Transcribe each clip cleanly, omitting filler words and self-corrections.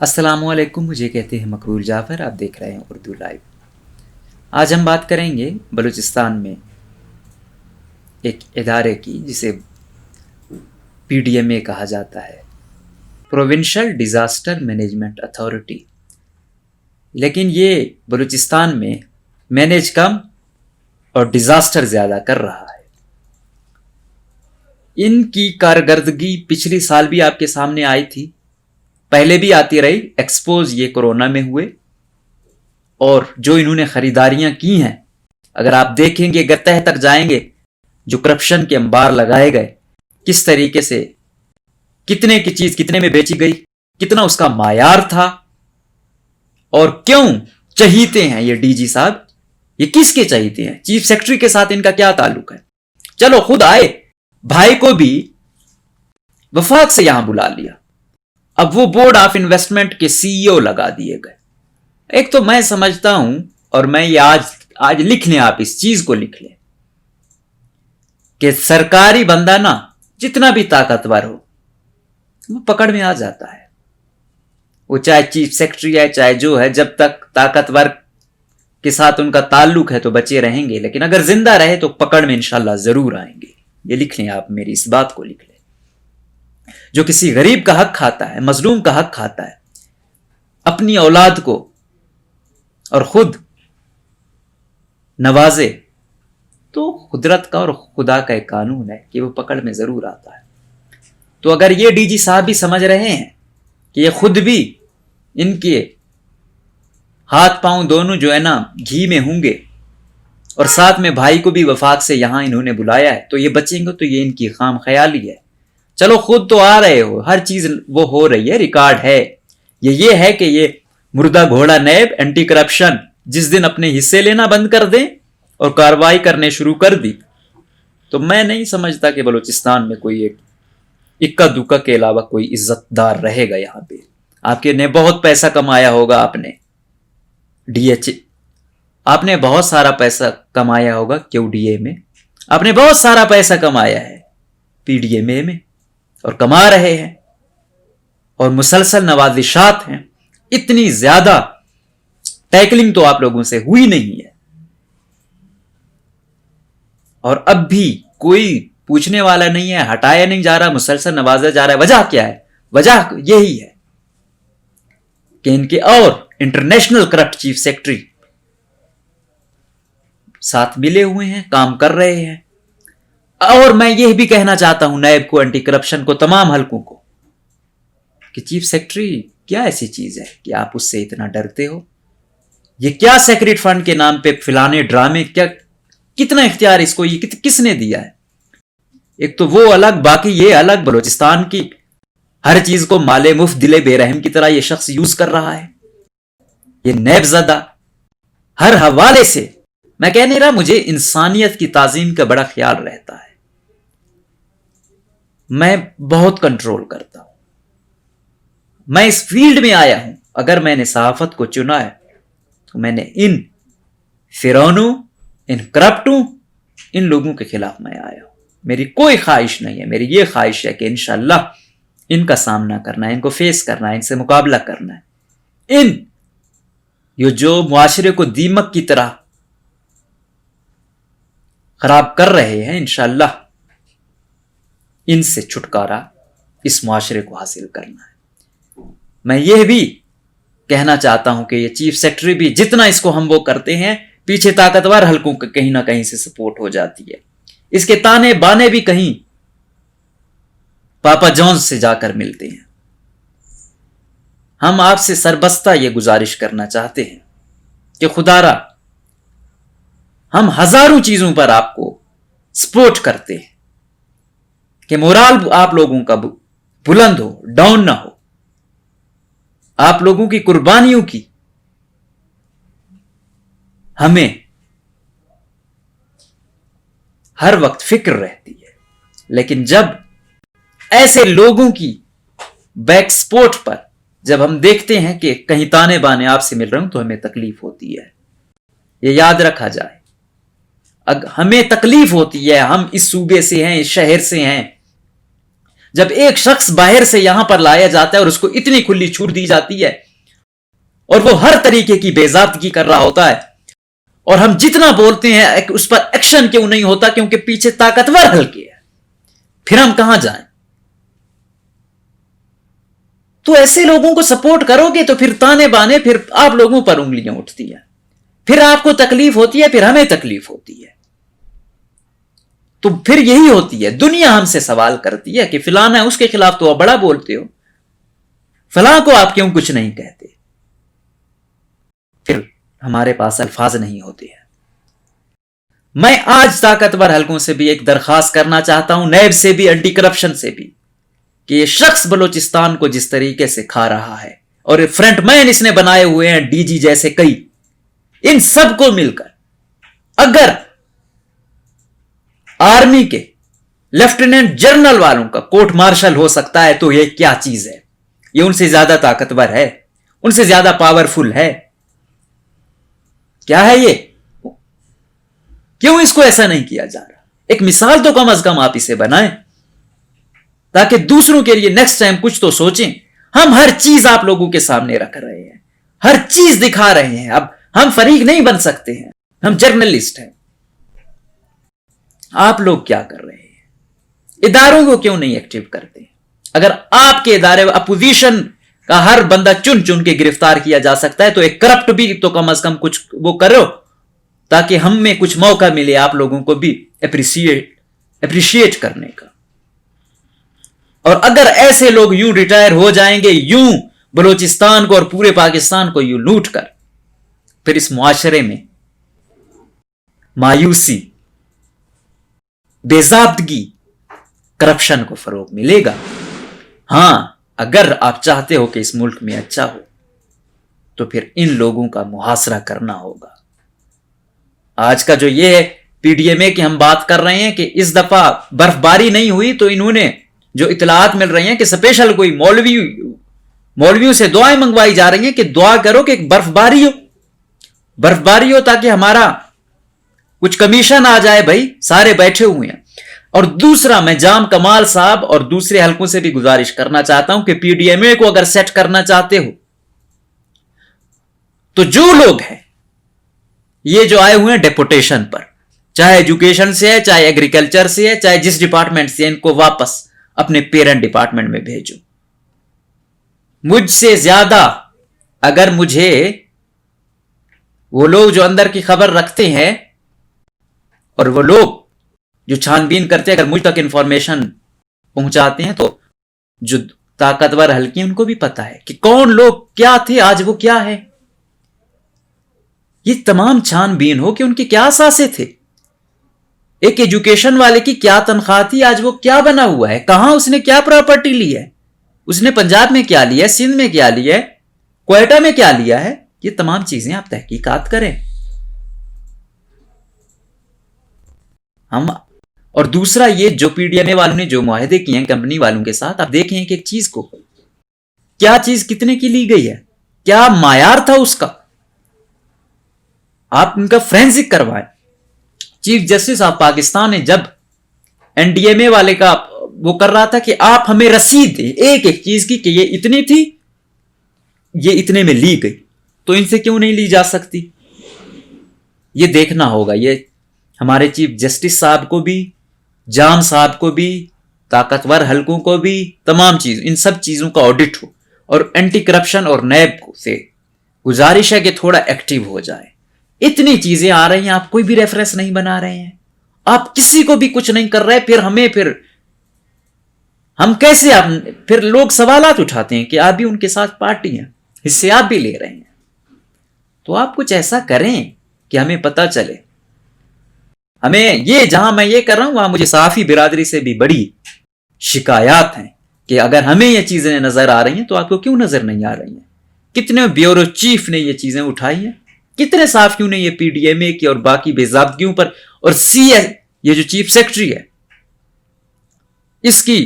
السلام علیکم، مجھے کہتے ہیں مقبول جعفر، آپ دیکھ رہے ہیں اردو لائیو۔ آج ہم بات کریں گے بلوچستان میں ایک ادارے کی جسے پی ڈی ایم اے کہا جاتا ہے، پروونشل ڈیزاسٹر مینجمنٹ اتھارٹی، لیکن یہ بلوچستان میں مینیج کم اور ڈیزاسٹر زیادہ کر رہا ہے۔ ان کی کارکردگی پچھلی سال بھی آپ کے سامنے آئی تھی، پہلے بھی آتی رہی، ایکسپوز یہ کورونا میں ہوئے، اور جو انہوں نے خریداریاں کی ہیں اگر آپ دیکھیں گے، اگر تہ تک جائیں گے، جو کرپشن کے انبار لگائے گئے، کس طریقے سے کتنے کی چیز کتنے میں بیچی گئی، کتنا اس کا معیار تھا، اور کیوں چہیتے ہیں یہ ڈی جی صاحب، یہ کس کے چہیتے ہیں؟ چیف سیکرٹری کے ساتھ ان کا کیا تعلق ہے؟ چلو خود آئے، بھائی کو بھی وفاق سے یہاں بلا لیا، اب وہ بورڈ آف انویسٹمنٹ کے سی ای او لگا دیے گئے۔ ایک تو میں سمجھتا ہوں، اور میں یہ آج لکھ لیں، آپ اس چیز کو لکھ لیں کہ سرکاری بندہ نا جتنا بھی طاقتور ہو وہ پکڑ میں آ جاتا ہے، وہ چاہے چیف سیکرٹری ہے چاہے جو ہے، جب تک طاقتور کے ساتھ ان کا تعلق ہے تو بچے رہیں گے، لیکن اگر زندہ رہے تو پکڑ میں انشاءاللہ ضرور آئیں گے۔ یہ لکھ لیں آپ، میری اس بات کو لکھ لیں۔ جو کسی غریب کا حق کھاتا ہے، مظلوم کا حق کھاتا ہے، اپنی اولاد کو اور خود نوازے، تو قدرت کا اور خدا کا ایک قانون ہے کہ وہ پکڑ میں ضرور آتا ہے۔ تو اگر یہ ڈی جی صاحب بھی سمجھ رہے ہیں کہ یہ خود بھی ان کے ہاتھ پاؤں دونوں جو ہے نا گھی میں ہوں گے، اور ساتھ میں بھائی کو بھی وفاق سے یہاں انہوں نے بلایا ہے، تو یہ بچیں گے، تو یہ ان کی خام خیالی ہے۔ چلو خود تو آ رہے ہو، ہر چیز وہ ہو رہی ہے، ریکارڈ ہے۔ یہ ہے کہ یہ مردہ گھوڑا نیب اینٹی کرپشن جس دن اپنے حصے لینا بند کر دیں اور کارروائی کرنے شروع کر دی، تو میں نہیں سمجھتا کہ بلوچستان میں کوئی ایک اکا دکا کے علاوہ کوئی عزت دار رہے گا یہاں پہ۔ آپ کے نے بہت پیسہ کمایا ہوگا، آپ نے ڈی ایچ، آپ نے بہت سارا پیسہ کمایا ہوگا کیو ڈی اے میں، آپ نے بہت سارا پیسہ کمایا ہے پی ڈی ایم اے میں، اور کما رہے ہیں، اور مسلسل نوازشات ہیں، اتنی زیادہ ٹیکلنگ تو آپ لوگوں سے ہوئی نہیں ہے، اور اب بھی کوئی پوچھنے والا نہیں ہے، ہٹایا نہیں جا رہا، مسلسل نوازا جا رہا ہے۔ وجہ کیا ہے؟ وجہ یہی ہے کہ ان کے اور انٹرنیشنل کرپٹ چیف سیکرٹری ساتھ ملے ہوئے ہیں، کام کر رہے ہیں۔ اور میں یہ بھی کہنا چاہتا ہوں نیب کو، اینٹی کرپشن کو، تمام حلقوں کو، کہ چیف سیکرٹری کیا ایسی چیز ہے کہ آپ اس سے اتنا ڈرتے ہو؟ یہ کیا سیکرٹ فنڈ کے نام پہ فلانے ڈرامے، کیا کتنا اختیار اس کو یہ کس نے دیا ہے؟ ایک تو وہ الگ، باقی یہ الگ، بلوچستان کی ہر چیز کو مال مفت دلے بے رحم کی طرح یہ شخص یوز کر رہا ہے۔ یہ نیب زدہ ہر حوالے سے، میں کہہ نہیں رہا، مجھے انسانیت کی تعظیم کا بڑا خیال رہتا ہے، میں بہت کنٹرول کرتا ہوں، میں اس فیلڈ میں آیا ہوں، اگر میں نے صحافت کو چنا ہے تو میں نے ان فرعونوں، ان کرپٹوں، ان لوگوں کے خلاف میں آیا ہوں۔ میری کوئی خواہش نہیں ہے، میری یہ خواہش ہے کہ انشاءاللہ ان کا سامنا کرنا ہے، ان کو فیس کرنا ہے، ان سے مقابلہ کرنا ہے۔ یہ جو معاشرے کو دیمک کی طرح خراب کر رہے ہیں، انشاءاللہ ان سے چھٹکارا اس معاشرے کو حاصل کرنا ہے۔ میں یہ بھی کہنا چاہتا ہوں کہ یہ چیف سیکرٹری بھی جتنا اس کو ہم وہ کرتے ہیں، پیچھے طاقتور حلقوں کا کہیں نہ کہیں سے سپورٹ ہو جاتی ہے، اس کے تانے بانے بھی کہیں پاپا جونز سے جا کر ملتے ہیں۔ ہم آپ سے سربستہ یہ گزارش کرنا چاہتے ہیں کہ خدا را، ہم ہزاروں چیزوں پر آپ کو سپورٹ کرتے ہیں کہ مورال آپ لوگوں کا بلند ہو، ڈاؤن نہ ہو، آپ لوگوں کی قربانیوں کی ہمیں ہر وقت فکر رہتی ہے، لیکن جب ایسے لوگوں کی بیک سپورٹ پر جب ہم دیکھتے ہیں کہ کہیں تانے بانے آپ سے مل رہے ہوں تو ہمیں تکلیف ہوتی ہے۔ یہ یاد رکھا جائے، ہمیں تکلیف ہوتی ہے، ہم اس صوبے سے ہیں، اس شہر سے ہیں، جب ایک شخص باہر سے یہاں پر لایا جاتا ہے اور اس کو اتنی کھلی چھوٹ دی جاتی ہے اور وہ ہر طریقے کی بے ضابطگی کر رہا ہوتا ہے، اور ہم جتنا بولتے ہیں اس پر ایکشن کیوں نہیں ہوتا؟ کیونکہ پیچھے طاقتور حلقے ہیں، پھر ہم کہاں جائیں؟ تو ایسے لوگوں کو سپورٹ کرو گے تو پھر تانے بانے پھر آپ لوگوں پر انگلیاں اٹھتی ہیں، پھر آپ کو تکلیف ہوتی ہے، پھر ہمیں تکلیف ہوتی ہے۔ تو پھر یہی ہوتی ہے، دنیا ہم سے سوال کرتی ہے کہ فلانا ہے، اس کے خلاف تو آپ بڑا بولتے ہو، فلاں کو آپ کیوں کچھ نہیں کہتے؟ پھر ہمارے پاس الفاظ نہیں ہوتے ہیں۔ میں آج طاقتور حلقوں سے بھی ایک درخواست کرنا چاہتا ہوں، نیب سے بھی، اینٹی کرپشن سے بھی، کہ یہ شخص بلوچستان کو جس طریقے سے کھا رہا ہے، اور فرنٹ مین اس نے بنائے ہوئے ہیں ڈی جی جیسے کئی، ان سب کو مل کر اگر آرمی کے لیفٹیننٹ جنرل والوں کا کورٹ مارشل ہو سکتا ہے تو یہ کیا چیز ہے؟ یہ ان سے زیادہ طاقتور ہے، ان سے زیادہ پاورفل ہے؟ کیا ہے یہ؟ کیوں اس کو ایسا نہیں کیا جا رہا؟ ایک مثال تو کم از کم آپ اسے بنائیں تاکہ دوسروں کے لیے نیکسٹ ٹائم کچھ تو سوچیں۔ ہم ہر چیز آپ لوگوں کے سامنے رکھ رہے ہیں، ہر چیز دکھا رہے ہیں، اب ہم فریق نہیں بن سکتے ہیں، ہم جرنلسٹ ہیں۔ آپ لوگ کیا کر رہے ہیں؟ اداروں کو کیوں نہیں ایکٹیو کرتے؟ اگر آپ کے ادارے اپوزیشن کا ہر بندہ چن چن کے گرفتار کیا جا سکتا ہے تو ایک کرپٹ بھی تو کم از کم کچھ وہ کرو تاکہ ہم میں کچھ موقع ملے آپ لوگوں کو بھی اپریشیٹ کرنے کا۔ اور اگر ایسے لوگ یوں ریٹائر ہو جائیں گے، یوں بلوچستان کو اور پورے پاکستان کو یوں لوٹ کر، پھر اس معاشرے میں مایوسی، بے ضابطگی، کرپشن کو فروغ ملے گا۔ ہاں، اگر آپ چاہتے ہو کہ اس ملک میں اچھا ہو تو پھر ان لوگوں کا محاصرہ کرنا ہوگا۔ آج کا جو یہ ہے پی ڈی ایم اے کی ہم بات کر رہے ہیں کہ اس دفعہ برف باری نہیں ہوئی، تو انہوں نے جو اطلاعات مل رہی ہیں کہ سپیشل کوئی مولویوں سے دعائیں منگوائی جا رہی ہیں کہ دعا کرو کہ برف باری ہو تاکہ ہمارا کچھ کمیشن آ جائے۔ بھائی سارے بیٹھے ہوئے ہیں۔ اور دوسرا، میں جام کمال صاحب اور دوسرے حلقوں سے بھی گزارش کرنا چاہتا ہوں کہ پی ڈی ایم اے کو اگر سیٹ کرنا چاہتے ہو تو جو لوگ ہیں یہ جو آئے ہوئے ہیں ڈیپوٹیشن پر، چاہے ایجوکیشن سے ہے، چاہے ایگریکلچر سے ہے، چاہے جس ڈپارٹمنٹ سے، ان کو واپس اپنے پیرنٹ ڈپارٹمنٹ میں بھیجو۔ مجھ سے زیادہ اگر مجھے وہ لوگ جو اندر کی خبر رکھتے ہیں اور وہ لوگ جو چھان بین کرتے ہیں اگر مجھ تک انفارمیشن پہنچاتے ہیں تو جو طاقتور حلقے ان کو بھی پتا ہے کہ کون لوگ کیا تھے، آج وہ کیا ہے۔ یہ تمام چھان بین ہو کہ ان کے کیا اثاثے تھے، ایک ایجوکیشن والے کی کیا تنخواہ تھی، آج وہ کیا بنا ہوا ہے، کہاں اس نے کیا پراپرٹی لی ہے، اس نے پنجاب میں کیا لیا ہے، سندھ میں کیا لیا ہے، کوئٹہ میں کیا لیا ہے۔ یہ تمام چیزیں آپ تحقیقات کریں۔ اور دوسرا، یہ جو پی ڈی ایم اے والوں نے جو معاہدے کیے ہیں کمپنی والوں کے ساتھ، آپ دیکھیں کہ ایک چیز کو کیا چیز کتنے کی لی گئی ہے، کیا معیار تھا اس کا، آپ ان کا فرینزک کروائیں۔ چیف جسٹس آف پاکستان نے جب این ڈی ایم اے والے کا وہ کر رہا تھا کہ آپ ہمیں رسید دیں ایک ایک چیز کی کہ یہ اتنی تھی، یہ اتنے میں لی گئی، تو ان سے کیوں نہیں لی جا سکتی؟ یہ دیکھنا ہوگا، یہ ہمارے چیف جسٹس صاحب کو بھی، جام صاحب کو بھی، طاقتور حلقوں کو بھی، تمام چیز، ان سب چیزوں کا آڈٹ ہو، اور اینٹی کرپشن اور نیب سے گزارش ہے کہ تھوڑا ایکٹیو ہو جائے۔ اتنی چیزیں آ رہی ہیں، آپ کوئی بھی ریفرنس نہیں بنا رہے ہیں، آپ کسی کو بھی کچھ نہیں کر رہے، پھر ہم کیسے، پھر لوگ سوالات اٹھاتے ہیں کہ آپ بھی ان کے ساتھ پارٹی ہیں، حصے آپ بھی لے رہے ہیں، تو آپ کچھ ایسا کریں کہ ہمیں پتہ چلے۔ ہمیں یہ، جہاں میں یہ کر رہا ہوں وہاں مجھے صحافی برادری سے بھی بڑی شکایات ہیں کہ اگر ہمیں یہ چیزیں نظر آ رہی ہیں تو آپ کو کیوں نظر نہیں آ رہی ہیں؟ کتنے بیورو چیف نے یہ چیزیں اٹھائی ہیں، کتنے صحافیوں نے یہ پی ڈی ایم اے کی اور باقی بے ضابطگیوں پر، اور سی ایس، یہ جو چیف سیکرٹری ہے، اس کی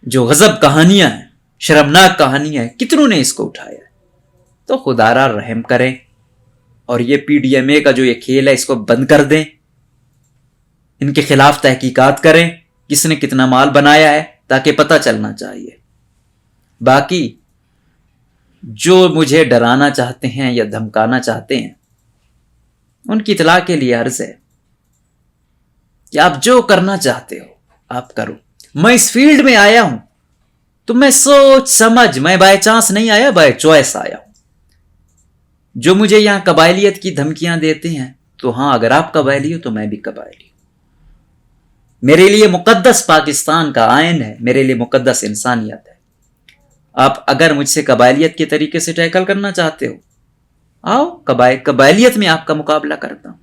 جو غضب کہانیاں ہیں، شرمناک کہانیاں ہیں، کتنوں نے اس کو اٹھایا ہے۔ تو خدا را رحم کریں اور یہ پی ڈی ایم اے کا جو یہ کھیل ہے اس کو بند کر دیں، ان کے خلاف تحقیقات کریں، کس نے کتنا مال بنایا ہے تاکہ پتہ چلنا چاہیے. باقی جو مجھے ڈرانا چاہتے ہیں یا دھمکانا چاہتے ہیں ان کی اطلاع کے لیے عرض ہے کہ آپ جو کرنا چاہتے ہو آپ کرو. میں اس فیلڈ میں آیا ہوں تو میں سوچ سمجھ، میں بائی چانس نہیں آیا، بائی چوائس آیا ہوں. جو مجھے یہاں قبائلیت کی دھمکیاں دیتے ہیں تو ہاں، اگر آپ قبائلی ہو تو میں بھی قبائلی ہوں. میرے لیے مقدس پاکستان کا آئین ہے، میرے لیے مقدس انسانیت ہے. آپ اگر مجھ سے قبائلیت کے طریقے سے ٹیکل کرنا چاہتے ہو آؤ، قبائلیت میں آپ کا مقابلہ کرتا ہوں.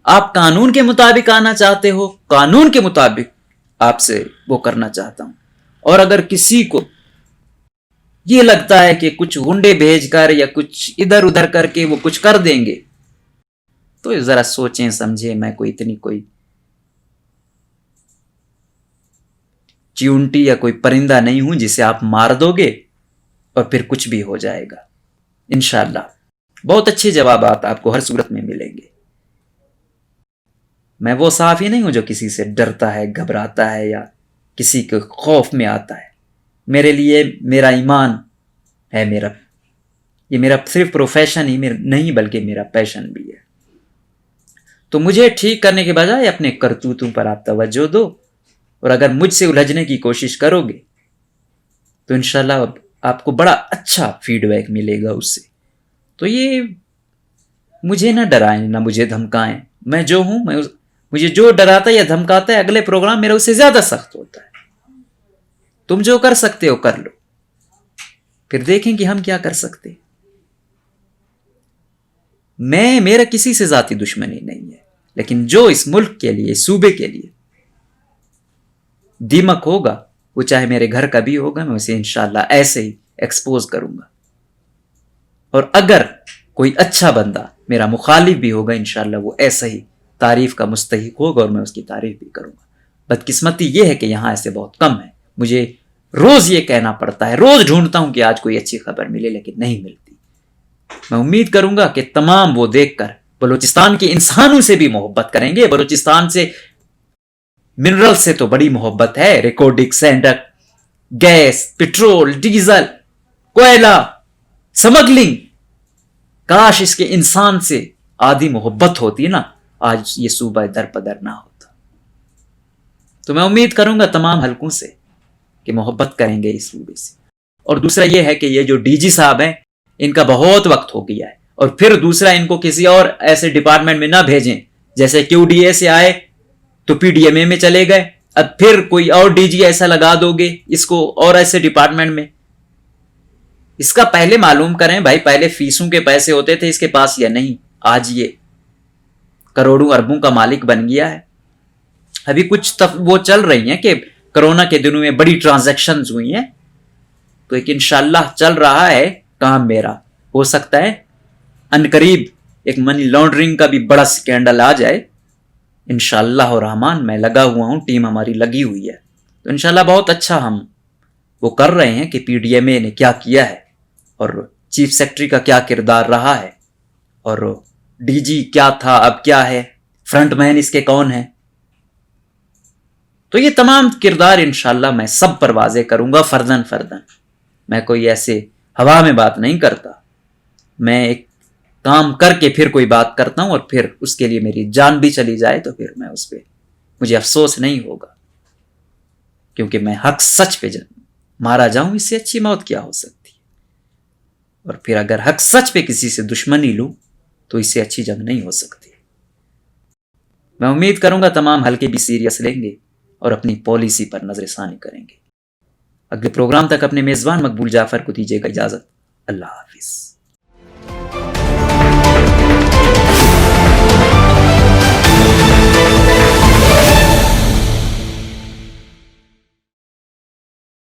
آپ قانون کے مطابق آنا چاہتے ہو، قانون کے مطابق آپ سے وہ کرنا چاہتا ہوں. اور اگر کسی کو یہ لگتا ہے کہ کچھ غنڈے بھیج کر یا کچھ ادھر ادھر کر کے وہ کچھ کر دیں گے تو ذرا سوچیں سمجھیں. میں کوئی اتنی کوئی چیونٹی یا کوئی پرندہ نہیں ہوں جسے آپ مار دو گے اور پھر کچھ بھی ہو جائے گا. انشاءاللہ بہت اچھے جوابات آپ کو ہر صورت میں ملیں گے. میں وہ صحافی نہیں ہوں جو کسی سے ڈرتا ہے، گھبراتا ہے یا کسی کے خوف میں آتا ہے. میرے لیے میرا ایمان ہے، یہ میرا صرف پروفیشن ہی نہیں بلکہ میرا پیشن بھی ہے. تو مجھے ٹھیک کرنے کے بجائے اپنے کرتوتوں پر آپ توجہ دو، اور اگر مجھ سے الجھنے کی کوشش کرو گے تو انشاءاللہ آپ کو بڑا اچھا فیڈ بیک ملے گا اس سے. تو یہ مجھے نہ ڈرائیں نہ مجھے دھمکائیں. میں جو ہوں، مجھے جو ڈراتا ہے یا دھمکاتا ہے اگلے پروگرام میرا اس سے زیادہ سخت ہوتا ہے. تم جو کر سکتے ہو کر لو، پھر دیکھیں کہ ہم کیا کر سکتے. میرا کسی سے ذاتی دشمنی نہیں ہے، لیکن جو اس ملک کے لیے، صوبے کے لیے دیمک ہوگا وہ چاہے میرے گھر کا بھی ہوگا، میں اسے انشاءاللہ ایسے ہی ایکسپوز کروں گا. اور اگر کوئی اچھا بندہ میرا مخالف بھی ہوگا انشاءاللہ وہ ایسا ہی تعریف کا مستحق ہوگا اور میں اس کی تعریف بھی کروں گا. بدقسمتی یہ ہے کہ یہاں ایسے بہت کم ہیں. مجھے روز یہ کہنا پڑتا ہے، روز ڈھونڈتا ہوں کہ آج کوئی اچھی خبر ملے لیکن نہیں ملتی. میں امید کروں گا کہ تمام وہ دیکھ کر بلوچستان کے انسانوں سے بھی محبت کریں گے. بلوچستان سے منرل سے تو بڑی محبت ہے، recording centre, gas, petrol, diesel, کوئلہ، سمگلنگ. کاش اس کے انسان سے آدھی محبت ہوتی نا، آج یہ صوبہ در پدر نہ ہوتا. تو میں امید کروں گا تمام حلقوں سے کہ محبت کریں گے اس صوبے سے. اور دوسرا یہ ہے کہ یہ جو ڈی جی صاحب ہیں ان کا بہت وقت ہو گیا ہے. اور پھر دوسرا ان کو کسی اور ایسے ڈپارٹمنٹ میں نہ بھیجیں، جیسے کیو ڈی اے سے آئے تو پی ڈی ایم اے میں چلے گئے، اب پھر کوئی اور ڈی جی ایسا لگا دو گے اس کو اور ایسے ڈپارٹمنٹ میں. اس کا پہلے معلوم کریں بھائی، پہلے فیسوں کے پیسے ہوتے تھے اس کے پاس یا نہیں؟ آج یہ کروڑوں اربوں کا مالک بن گیا ہے. ابھی کچھ وہ چل رہی ہیں کہ کرونا کے دنوں میں بڑی ٹرانزیکشنز ہوئی ہیں، تو ایک انشاءاللہ چل رہا ہے کام میرا. ہو سکتا ہے عنقریب ایک منی لانڈرنگ کا بھی بڑا سکینڈل آ جائے. انشاءاللہ الرحمن میں لگا ہوا ہوں، ٹیم ہماری لگی ہوئی ہے. تو انشاءاللہ بہت اچھا ہم وہ کر رہے ہیں کہ پی ڈی ایم اے نے کیا کیا ہے اور چیف سیکرٹری کا کیا کردار رہا ہے اور ڈی جی کیا تھا اب کیا ہے، فرنٹ مین اس کے کون ہیں. تو یہ تمام کردار انشاءاللہ میں سب پر واضح کروں گا فردن فردن. میں کوئی ایسے ہوا میں بات نہیں کرتا، میں ایک کام کر کے پھر کوئی بات کرتا ہوں اور پھر اس کے لیے میری جان بھی چلی جائے تو پھر میں اس پہ مجھے افسوس نہیں ہوگا، کیونکہ میں حق سچ پہ مارا جاؤں اس سے اچھی موت کیا ہو سکتی ہے. اور پھر اگر حق سچ پہ کسی سے دشمنی لوں تو اس سے اچھی جنگ نہیں ہو سکتی. میں امید کروں گا تمام حلقے بھی سیریس لیں گے اور اپنی پالیسی پر نظر ثانی کریں گے. اگلے پروگرام تک اپنے میزبان مقبول جعفر کو دیجیے گا اجازت. اللہ حافظ.